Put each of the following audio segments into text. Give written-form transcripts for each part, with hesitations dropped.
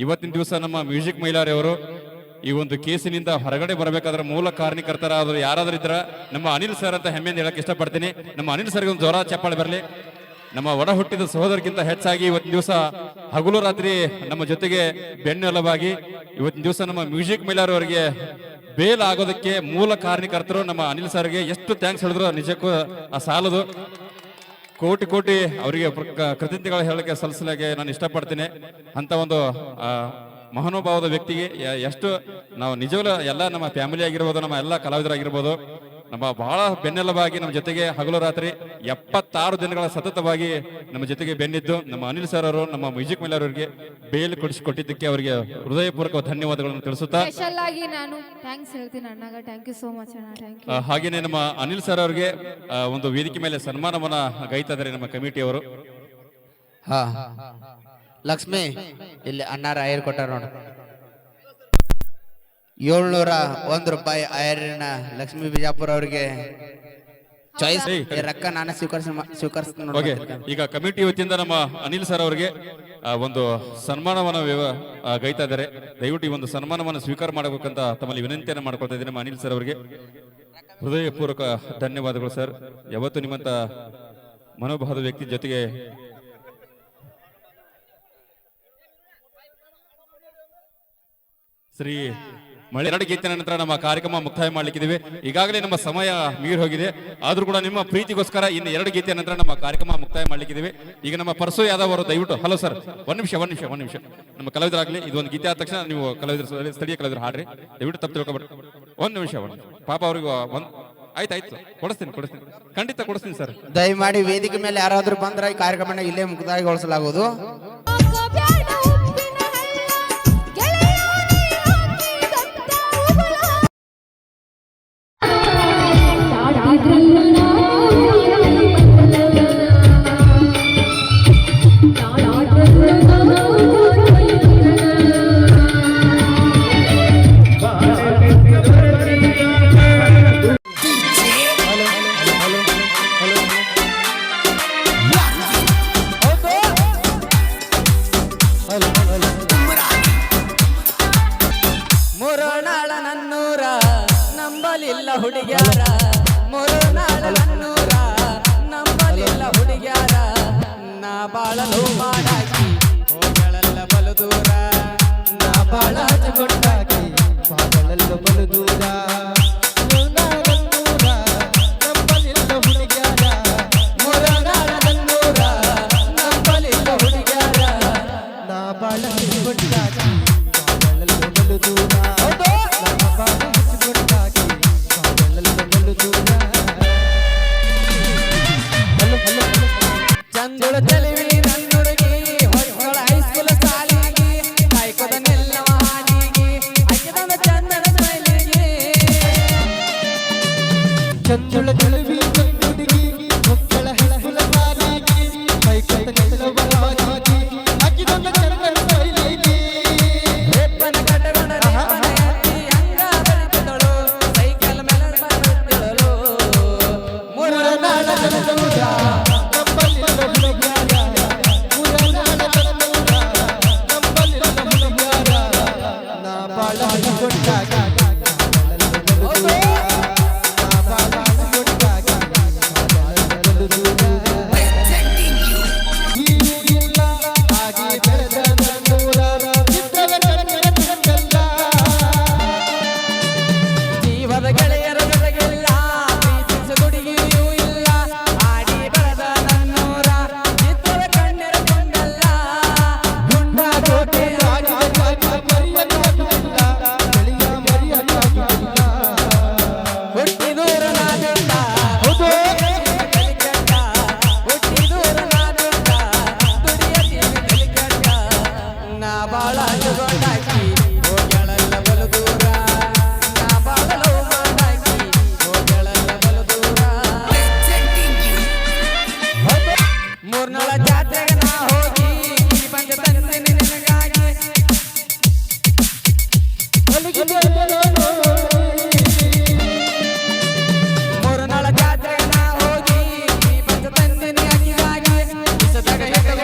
ಇವತ್ತಿನ ದಿವಸ ನಮ್ಮ ಮ್ಯೂಸಿಕ್ ಮೈಲಾರಿ ಅವರು ಈ ಒಂದು ಕೇಸಿನಿಂದ ಹೊರಗಡೆ ಬರಬೇಕಾದ್ರೆ ಮೂಲ ಕಾರಣಕರ್ತರಾದ್ರು ಯಾರಾದ್ರೂ ಇದ್ರ ನಮ್ಮ ಅನಿಲ್ ಸರ್ ಅಂತ ಹೆಮ್ಮೆಯಿಂದ ಹೇಳಕ್ ಇಷ್ಟಪಡ್ತೀನಿ. ನಮ್ಮ ಅನಿಲ್ ಸರ್ಗೆ ಒಂದು ಜೋರ ಚಪ್ಪಾಳೆ ಬರಲಿ. ನಮ್ಮ ಒಡ ಹುಟ್ಟಿದ ಸಹೋದರಕ್ಕಿಂತ ಹೆಚ್ಚಾಗಿ ಇವತ್ತಿನ ದಿವಸ ಹಗಲು ರಾತ್ರಿ ನಮ್ಮ ಜೊತೆಗೆ ಬೆನ್ನೆಲುಬಾಗಿ ಇವತ್ತಿನ ದಿವಸ ನಮ್ಮ ಮ್ಯೂಸಿಕ್ ಮೈಲಾರಿ ಅವರಿಗೆ ಬೇಲ್ ಆಗೋದಕ್ಕೆ ಮೂಲ ಕಾರಣಕರ್ತರು ನಮ್ಮ ಅನಿಲ್ ಸರ್ಗೆ ಎಷ್ಟು ಥ್ಯಾಂಕ್ಸ್ ಹೇಳಿದ್ರು ನಿಜಕ್ಕೂ ಆ ಸಾಲದು. ಕೋಟಿ ಕೋಟಿ ಅವರಿಗೆ ಕೃತಜ್ಞತೆಗಳು ಹೇಳಕ್ಕೆ ಸಲ್ಲಿಸಲಿಕ್ಕೆ ನಾನು ಇಷ್ಟಪಡ್ತೀನಿ. ಅಂತ ಒಂದು ಮಹಾನುಭಾವದ ವ್ಯಕ್ತಿಗೆ ಎಷ್ಟು ನಾವು ನಿಜವಲ್ಲ ಎಲ್ಲ ನಮ್ಮ ಫ್ಯಾಮಿಲಿ ಆಗಿರ್ಬೋದು, ನಮ್ಮ ಎಲ್ಲ ಕಲಾವಿದರಾಗಿರ್ಬೋದು, ನಮ್ಮ ಬಹಳ ಬೆನ್ನೆಲುಬಾಗಿ ನಮ್ಮ ಜೊತೆಗೆ ಹಗಲು ರಾತ್ರಿ 76 ದಿನಗಳ ಸತತವಾಗಿ ನಮ್ಮ ಜೊತೆಗೆ ಬೆನ್ನಿದ್ದು ನಮ್ಮ ಅನಿಲ್ ಸರ್ ಅವರು ನಮ್ಮ ಮ್ಯೂಸಿಕ್ ಮೈಲಾರಿ ಅವರಿಗೆ ಬೇಲ್ ಕೊಟ್ಟಿದ್ದಕ್ಕೆ ಅವರಿಗೆ ಹೃದಯಪೂರ್ವಕ ಧನ್ಯವಾದಗಳನ್ನು ತಿಳಿಸುತ್ತಾ ನಾನು ಥ್ಯಾಂಕ್ಸ್ ಹೇಳ್ತೀನಿ ಅಣ್ಣಗ. ಥ್ಯಾಂಕ್ ಯು ಸೋ ಮಚ್ ಅಣ್ಣ. Thank you. ಹಾಗೇನೆ ನಮ್ಮ ಅನಿಲ್ ಸರ್ ಅವರಿಗೆ ಒಂದು ವೇದಿಕೆ ಮೇಲೆ ಸನ್ಮಾನವನ್ನ ಗೈತಾ ಇದ್ದಾರೆ ನಮ್ಮ ಕಮಿಟಿಯವರು. ಹಾ ಲಕ್ಷ್ಮಿ ಇಲ್ಲಿ ಅಣ್ಣ ರಾಯರ್ ಕೊಟ್ಟಾರ ನೋಡು. 701 ರೂಪಾಯಿ ಆಯರಿನ ಲಕ್ಷ್ಮೀ ಬಿಜಾಪುರ ಅವರಿಗೆ ಚಾಯ್ಸ್ ರೊಕ್ಕ ನಾನು ಸ್ವೀಕರಿಸ್ತೀನಿ. ಈಗ ಕಮಿಟಿ ವತಿಯಿಂದ ನಮ್ಮ ಅನಿಲ್ ಸರ್ ಅವರಿಗೆ ಒಂದು ಸನ್ಮಾನವನ್ನ ಗೈತಾ ಇದ್ದಾರೆ. ದಯವಿಟ್ಟು ಈ ಒಂದು ಸನ್ಮಾನವನ್ನು ಸ್ವೀಕಾರ ಮಾಡಬೇಕಂತ ತಮ್ಮಲ್ಲಿ ವಿನಂತಿಯನ್ನು ಮಾಡ್ಕೊಳ್ತಾ ಇದ್ದೀನಿ. ನಮ್ಮ ಅನಿಲ್ ಸರ್ ಅವರಿಗೆ ಹೃದಯಪೂರ್ವಕ ಧನ್ಯವಾದಗಳು ಸರ್. ಯಾವತ್ತು ನಿಮ್ಮಂತ ಮನೋಭಾವದ ವ್ಯಕ್ತಿ ಜೊತೆಗೆ ಶ್ರೀ ಮಳೆ 2 ಗೀತೆಯ ನಂತರ ನಮ್ಮ ಕಾರ್ಯಕ್ರಮ ಮುಕ್ತಾಯ ಮಾಡ್ಲಿಕ್ಕಿದ್ದೀವಿ. ಈಗಾಗಲೇ ನಮ್ಮ ಸಮಯ ಮೀರಿ ಹೋಗಿದೆ. ಆದ್ರೂ ಕೂಡ ನಿಮ್ಮ ಪ್ರೀತಿಗೋಸ್ಕರ ಇನ್ನು 2 ಗೀತೆಯ ನಂತರ ನಮ್ಮ ಕಾರ್ಯಕ್ರಮ ಮುಕ್ತಾಯ ಮಾಡ್ಲಿಕ್ಕಿದ್ದೀವಿ. ಈಗ ನಮ್ಮ ಪರಸು ಯಾದವ್ ಅವರು ದಯವಿಟ್ಟು ಹಲೋ ಸರ್ ಒಂದ್ ನಿಮಿಷ ನಮ್ಮ ಕಲಾವಿದರಾಗ್ಲಿ ಇದೊಂದು ಗೀತೆ ಆದ ತಕ್ಷಣ ನೀವು ಕಲಾವಿದರು ಸ್ಥಳೀಯ ಕಲಾವಿದರು ಹಾಡ್ರಿ. ದಯವಿಟ್ಟು ತಪ್ಪು ತಿಳ್ಕೊಬೇಡಿ. ಒಂದ್ ನಿಮಿಷ ಪಾಪ ಅವ್ರಿಗೆ ಆಯ್ತು ಕೊಡಿಸ್ತೀನಿ ಖಂಡಿತ ಕೊಡಿಸ್ತೀನಿ ಸರ್. ದಯಮಾಡಿ ವೇದಿಕೆ ಮೇಲೆ ಯಾರಾದ್ರೂ ಬಂದ್ರೆ ಈ ಕಾರ್ಯಕ್ರಮ ಇಲ್ಲೇ ಮುಕ್ತಾಯಗೊಳಿಸಲಾಗುವುದು. ಮುರುನಾಳ ನನ್ನೂರ ನಂಬಲಿಲ್ಲ ಹುಡುಗ್ಯಾರ, ಮುರುನಾಳ ನನ್ನೂರ ನಂಬಲಿಲ್ಲ ಹುಡುಗ್ಯಾರ, ನಾ ಬಾಳಲು ಮಾಡಾಕಿ ಹೋಗಳಲ್ಲ ಬಲು ದೂರ, ನಾ ಬಾಳ ಕೊಟ್ಟಾಕಿ ಬಾಳಲ್ಲ ಬಲು ದೂರ. ಚಂದುಳ ಚಲಿವಿ ನನ್ನುಡುಗಿ ಹೊಯ್ಕೊಳ ಹೈಸ್ಕೂಲ ಸಾಲಿಗಿ ಕಾಯ್ಕೊದ ನಿಲ್ಲವ ಹಾದಿಗಿ ಅಕ್ಕಿದಂದ ಚಂದನ ಸ್ಮೈಲಿಗಿ. ಚಂದುಳ ಚಲಿವಿ ನನ್ನುಡುಗಿ ಹೊಯ್ಕೊಳ ಹೈಸ್ಕೂಲ ಸಾಲಿಗಿ ಕಾಯ್ಕೊದ ನಿಲ್ಲವ ಹಾದಿಗಿ ಅಕ್ಕಿದಂದ ಚಂದನ ಸ್ಮೈಲಿಗಿ. ರೇಪನ ಕಟಗೊಂಡ ರೇಪನ ಎತ್ತಿ ಹಂಗ ಬರುತ್ತಿದ್ದಳು ಸೈಕಲ್ ಮೇಲೆ ಬರುತ್ತಿದ್ದಳು. ಮುರುನಾಳ ನನ್ನೂರ ಜೀವದ ಗೆಳೆಯರ ಜೊತೆಗಿಲ್ಲ ಪ್ರೀತಿಸ ದುಡಿಯೂ ಇಲ್ಲ, ಆಡಿ ಬರದ ನನ್ನೂರ ಚಿತ್ರದ ಕಣ್ಣೀರ ಕೊಂಡಲ್ಲ, ಗುಂಡ ಕೋಟೆ ಹುಟ್ಟಿದೂರ ನಾದುಂಡ ಕಲಿಕಟ್ಟ, ಹುಟ್ಟಿದೂರ ನಾದುಂಡ ದುಡಿಯ ಕಲಿಕಟ್ಟ, ನಾ ಬಾಳ ಗೊಂಡಾಕಿ ಹೋಗಳಲ್ಲ ಬಲು ದೂರ, ನಾ ಬಾಳಲು ಮಾಡಾಕಿ ಹೋಗಳಲ್ಲ ಬಲು ದೂರ. ಮೂರ್ನಾಳ ಜಾತ್ರೆಗೆ ನಾ ಹೋಗಿ ಪಂಚ ತಂದೆ ನಿನಗಾಗಿ ಮೂರ್ನಾಳ ಜಾತ್ರೆಗೆ ನಾ ಹೋಗಿ ಪಂಚ ತಂದೆ ನಿನಗಾಗಿ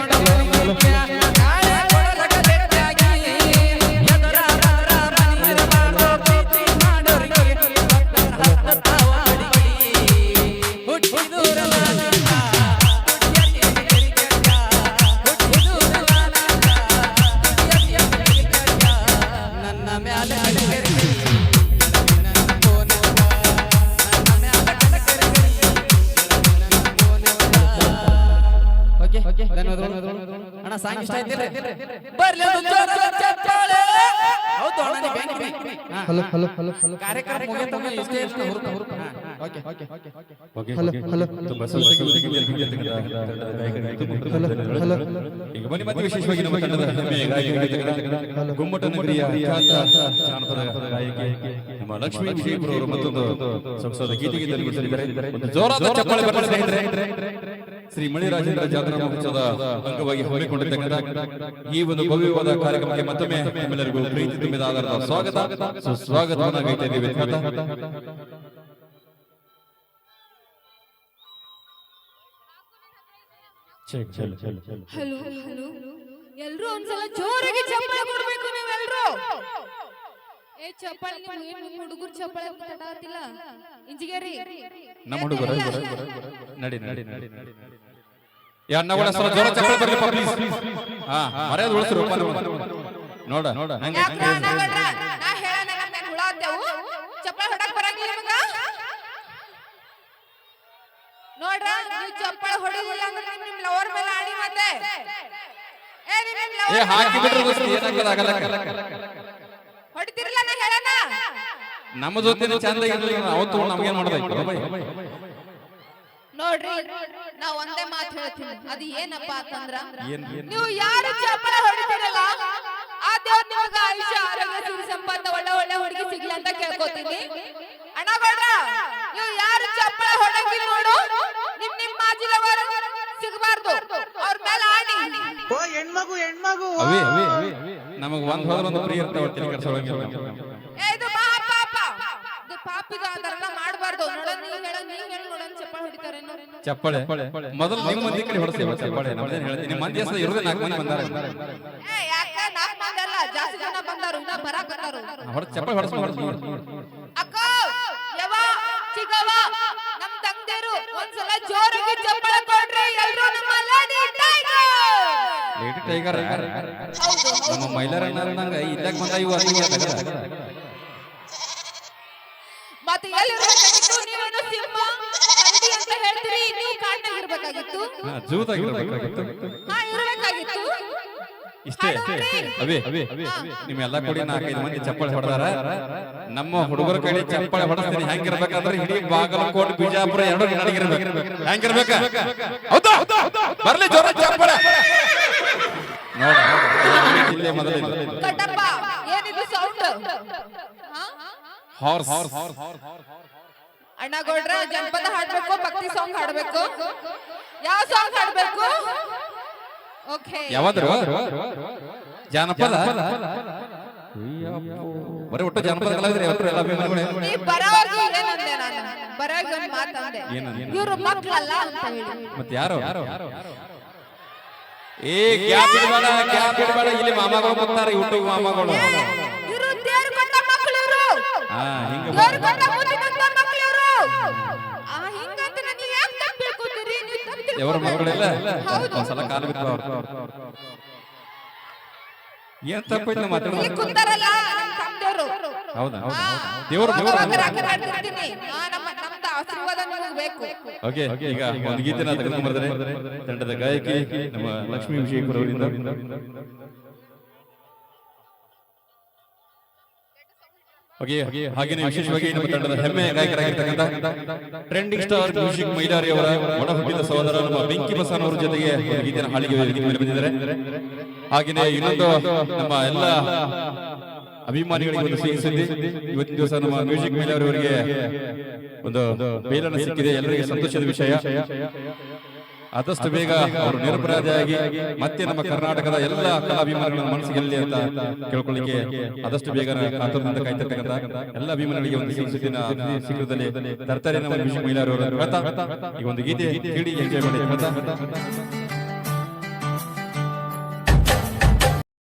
ನಾಳೆ ಕೊಡಲಕ ಸಾಂಗ್ ಇಷ್ಟ ಆಯ್ತಿಲ್ಲ ಬರ್ಲಿ ಒಂದು ಜೋರಾದ ಚಪ್ಪಾಳೆ ಹೌದು ಅಣ್ಣ ನೀ ಬ್ಯಾಂಕ್ ಕಾರ್ಯಕ್ರಮ ಮುಗಿತಂಗ ಇಷ್ಟೇ ಇಷ್ಟೇ ಹುರುಕ ಓಕೆ ತುಂಬಾ ಈಗ ಬನ್ನಿ ಮತ್ತೆ ವಿಶೇಷವಾಗಿ ನಮ್ಮ ತಂಡದ ಹೆಮ್ಮೆಯ ಗಾಯಕ ಗುಮ್ಮಟ ನಗರಿಯ ಖ್ಯಾತ ಜಾನಪದ ಗಾಯಕಿ ನಮ್ಮ ಲಕ್ಷ್ಮೀ ವಿಜಯಪುರ ಅವರು ಮತ್ತೊಂದು ಸೊಗಸಾದ ಗೀತೆಗೆ ತಲುಪಿಸಿದ್ದಾರೆ. ಒಂದು ಜೋರಾದ ಚಪ್ಪಾಳೆ ಬರಲಿ ಸ್ನೇಹಿತರೆ. ಶ್ರೀ ಮಣಿರಾಜೇಂದ್ರ ಜಾತ್ರಾ ಮಹೋತ್ಸವದ ಅಂಗವಾಗಿ ಹಮ್ಮಿಕೊಂಡಿರ್ತಕ್ಕಂಥ ಈ ಒಂದು ಭವ್ಯವಾದ ಕಾರ್ಯಕ್ರಮಕ್ಕೆ ಮತ್ತೊಮ್ಮೆ ನಿಮ್ಮೆಲ್ಲರಿಗೂ ಪ್ರೀತಿ ತುಂಬಿದ ಆಧಾರದ ಸ್ವಾಗತ ಸುಸ್ವಾಗತವನ್ನು ಗೈತಾ ಇದ್ದೇವೆ. ಹಲೋ ಹಲೋ ಎಲ್ರು ಒಂದ್ಸಲ ಜೋರಾಗಿ ಚಪ್ಪಾಳೆ ಕೊಡ್ಬೇಕು ನೀವೆಲ್ರು. ಏ ಚಪ್ಪಾಳೆ ನಿಮ್ ಹುಡುಗರು ಚಪ್ಪಾಳೆ ತಟಾತಿಲ್ಲ ಇಂಜಿಗೇರಿ ನಮ್ಮ ಹುಡುಗರು ನಡಿ ನಡಿ ನಡಿ ಯಾರನ್ನ ಸ್ವಲ್ಪ ಜೋರ ಚಪ್ಪಾಳೆ ಬರಲಿ ಪ್ಲೀಸ್. ಹಾ ಮರ್ಯಾದೆ ಉಳಿಸ್ರು ನೋಡ ನೋಡ ನಾ ಹೇಳನ ನಮ್ಮ ಹುಳಾತೆವು ಚಪ್ಪಾಳೆ ಹೊಡಕ್ ಬರಂಗಿಲ್ಲ ನಿಮಗ ನೋಡ್ರ ನೀವು ಚಪ್ಪಾಳೆ ಹೊಡಿಲಿಲ್ಲ ಅಂದ್ರೆ ನಿಮ್ ಲವರ್ ಮೇಲೆ ಆಡಿ ಮತ್ತೆ ಏ ಹಾಕಿ ಬಿಡ್ರಿ ದೋಸ್ತ ಏನಾಗಲ್ಲ ಆಗಲ್ಲ ಹೊಡಿತಿರಲ್ಲ ನಾ ಹೇಳನ ನಮ್ಮ ಜೊತೆ ಚಂದ ಇರಲಿಲ್ಲ ಅವತ್ತು ನಮಗೆ ಏನ್ ಮಾಡೋದು ನೋಡ್ರಿ ನಾ ಒಂದೇ ಮಾತು ಹೇಳ್ತೀನಿ ಅದು ಏನಪ್ಪ ಅಂತಂದ್ರ ನೀವು ಯಾರು ಚಪ್ಪಾಳೆ ಹೊಡಿತಿರಲ್ಲ ಆ ದೇವ್ರ ನಿಮಗ ಆಯುಷ್ಯ ಆರೋಗ್ಯ ಸಿರಿ ಸಂಪತ್ತ ಒಳ್ಳೆ ಒಳ್ಳೆ ಹುಡುಗಿ ಸಿಗ್ಲಿ ಅಂತ ಕೇಳ್ಕೊತೀನಿ. ಅಣ್ಣ ಬೇಡ್ರ ನೀವು ಯಾರು ಚಪ್ಪಾಳೆ ಹೊಡಂಗಿಲ್ಲ ನೋಡು ನಿಮ್ ಮಾಜಿಲವರ ಸಿಗಬಾರ್ದು ಅವ್ರ ಮೇಲೆ ಆಡಿ. ಓ ಹೆಣ್ಮಗು ಹೆಣ್ಮಗು ಅವೇ ನಮಗ ಒಂದ್ ಹೋದ್ರ ಒಂದು ಪ್ರಿಯ ಇರ್ತಾವ ತಲೆ ಕೆಡಿಸೋಳಂಗಿಲ್ಲ. ಇದು ಪಾಪ ಇದು ಪಾಪಿದು ಅದೆಲ್ಲ ಮಾಡಬಾರ್ದು. ನೋಡ ನೀ ಹೇಳ ನೋಡೋಣ ಚಪ್ಪಾಳೆ ಹೊಡಿತಾರೆ ಚಪ್ಪಾಳೆ ಮೊದಲು ನಿಮ್ಮ ಮಂದಿ ಕಡೆ ಹೊರಸ್ತೇವೆ ಚಪ್ಪಾಳೆ ನಮ್ದೇನ್ ಹೇಳ್ತೀನಿ. ನಿಮ್ಮ ಮಂದಿ ಹೆಸರು ಇರೋದೇ 4 ಮಂದಿ ಬಂದಾರ. ಏ ಯಾಕ 4 ಮಂದಿ ಅಲ್ಲ ಜಾಸ್ತಿ ಜನ ಬಂದಾರು ಇನ್ನ ಬರಾಕತ್ತಾರು. ಚಪ್ಪಾಳೆ ಹೊರಸ್ಕೊಂಡು ಅಕ್ಕ ಯವ ಚಿಗವ ನಮ್ ತಂದೇರು ಒಂದ್ಸಲ ಜೋರಾಗಿ ಚಪ್ಪಾಳೆ ಕೊಡ್ರಿ ಎಲ್ರು ನಮ್ಮ ಲೇಡಿ ಟೈಗರ್ ನಮ್ಮ ಮೈಲಾರ ನಂಗ ಇಲ್ಲಾಕ ಬಂದ ಇವು ಮತ್ತೆ ಎಲ್ಲಿರಬೇಕಾಗಿತ್ತು ನೀವೇನು ಸಿಂಹ ಕರಡಿ ಅಂತ ಹೇಳ್ತೀರಿ ನೀವು ಕಾಡ್ನಾಗ ಇರಬೇಕಾಗಿತ್ತು ಜೂದಾಗಿರ್ಬೇಕಾಗಿತ್ತು. ಹಾ ಇರಬೇಕಾಗಿತ್ತು ಇಷ್ಟೇ ಅವೇ ನಿಮ್ಮೆಲ್ಲ ಕೂಡಿ 4-5 ಮಂದಿ ಚಪ್ಪಾಳೆ ಹೊಡೆದಾರ. ನಮ್ಮ ಹುಡುಗರ ಕಡೆ ಚಪ್ಪಾಳೆ ಹೊಡೆಸ್ತೀನಿ ಹೆಂಗಿರ್ಬೇಕಂದ್ರೆ ಇಡೀ ಬಾಗಲಕೋಟೆ ಬಿಜಾಪುರ ಎರಡು ನನಗಿರ್ಬೇಕು. ಹೆಂಗಿರ್ಬೇಕ ಬರ್ಲಿ ಜೋರ ಚಪ್ಪಾಳೆ ನೋಡ ಜಿಲ್ಲೆ ಮೊದಲೇ ಕಟ್ಟಪ್ಪ ಏನಿದು ಸೌಂಡ್ ಹಾರ್ಸ್ ಅಣ್ಣ ಗೌಡ್ರ ಜನಪದ ಹಾಡ್ಬೇಕು ಭಕ್ತಿ ಸಾಂಗ್ ಹಾಡ್ಬೇಕು ಯಾವ ಸಾಂಗ್ ಹಾಡ್ಬೇಕು ಓಕೆ ಯಾವಾದ್ರು ಜಾನಪದ ಬರೀ ಒಟ್ಟು ಜಾನಪದ ಕಲಾವಿದ್ರೆ ಯಾವತ್ತು ಎಲ್ಲ ಅಭಿಮಾನಿಗಳೇ ನೀ ಬರೋವರೆಗೂ ಏನಂದೆ ನಾನು ಬರೋವರೆಗೂ ಒಂದು ಮಾತಂದೆ ಇವರು ಮಕ್ಕಳಲ್ಲ ಅಂತ ಹೇಳಿ ಮತ್ತೆ ಯಾರು ಏ ಗ್ಯಾಪ್ ಇಡಬೇಡ ಇಲ್ಲಿ ಮಾಮಾಗಳು ಬರ್ತಾರೆ ಯೂಟ್ಯೂಬ್ ಮಾಮಾಗಳು ಇವರು ದೇವ್ರ ಕೊಟ್ಟ ಮಕ್ಕಳು ಇವರು ಹಿಂಗ ದೇವ್ರ ಕೊಟ್ಟ ಮುತ್ತಿನಂತ ಮಕ್ಕಳು ಇವರು ಹಿಂಗಂತ ನೀವು ಯಾಕೆ ತಪ್ಪು ತಿಳ್ಕೊತೀರಿ ನೀವು ತಪ್ಪು ತಿಳ್ಕೊತೀರಿ ఎవరు మగడెಲ್ಲ ಒಂದ್ಸಲ ಕಾಲು ಬಿತ್ತು ಅವ್ರು ಏನ್ ತಪ್ಪೈತೆ ಮಾತಾಡೋದು ಇಲ್ಲಿ ಕೂತಾರಲ್ಲ ನಮ್ಮ ತಂದೆಯವರು ಹೌದಾ ದೇವರು ನಮ್ದು ಆಶೀರ್ವಾದ ನಿಮಗೆ ಬೇಕು ಓಕೆ ಈಗ ಒಂದು ಗೀತೆನ ತೆಗೆದುಕೊಂಡು ಬರ್ತಾರೆ ತಂಡದ ಗಾಯಕಿ ನಮ್ಮ ಲಕ್ಷ್ಮೀ ವಿಜಯಪುರ ಅವರಿಂದ ಹಾಗೇನೆ ವಿಶೇಷವಾಗಿ ನಮ್ಮ ತಂಡದ ಹೆಮ್ಮೆಯ ಗಾಯಕರಾಗಿರ್ತಕ್ಕಂಥ ಟ್ರೆಂಡಿಂಗ್ ಸ್ಟಾರ್ ಮ್ಯೂಸಿಕ್ ಮೈಲಾರಿ ಅವರ ಒಡ ಹುಟ್ಟಿದ ಸಹೋದರ ನಮ್ಮ ಬೆಂಕಿ ಬಸವನ ಅವರ ಜೊತೆಗೆ ಗೀತೆನ ಹಾಡಿಗೆ ಬಂದಿದ್ದಾರೆ. ಹಾಗೇನೆ ಇನ್ನೊಂದು ನಮ್ಮ ಎಲ್ಲ ಅಭಿಮಾನಿಗಳಿಗೆ ಒಂದು ಸಿಹಿ ಸುದ್ದಿ, ಇವತ್ತಿನ ದಿವಸ ನಮ್ಮ ಮ್ಯೂಸಿಕ್ ಮೈಲಾರಿ ಅವರಿಗೆ ಒಂದು ಬೇಲನ ಸಿಕ್ಕಿದೆ. ಎಲ್ಲರಿಗೆ ಸಂತೋಷದ ವಿಷಯ. ಆದಷ್ಟು ಬೇಗ ಅವರು ನಿರಪರಾಧಿಯಾಗಿ ಮತ್ತೆ ನಮ್ಮ ಕರ್ನಾಟಕದ ಎಲ್ಲ ಕಲಾಭಿಮಾನಿಗಳ ಮನಸ್ಸಿಗೆ ಗೆಲ್ಲಿ ಅಂತ ಕೇಳ್ಕೊಳ್ಳಿಕ್ಕೆ ಆದಷ್ಟು ಬೇಗ ಕಾತುರದಿಂದ ಕಾಯ್ತಿರ್ತಕ್ಕಂಥ ಎಲ್ಲ ಅಭಿಮಾನಿಗಳಿಗೆ ಒಂದು ಸುದ್ದಿನ ಶೀಘ್ರದಲ್ಲಿ ತರ್ತಾರೆ ನಮ್ಮ ಮ್ಯೂಸಿಕ್ ಮೈಲಾರಿ ಅವರು. ಈ ಒಂದು ಗೀತೆ ಕೇಳಿ ಎಂಜಾಯ್ ಮಾಡಿ.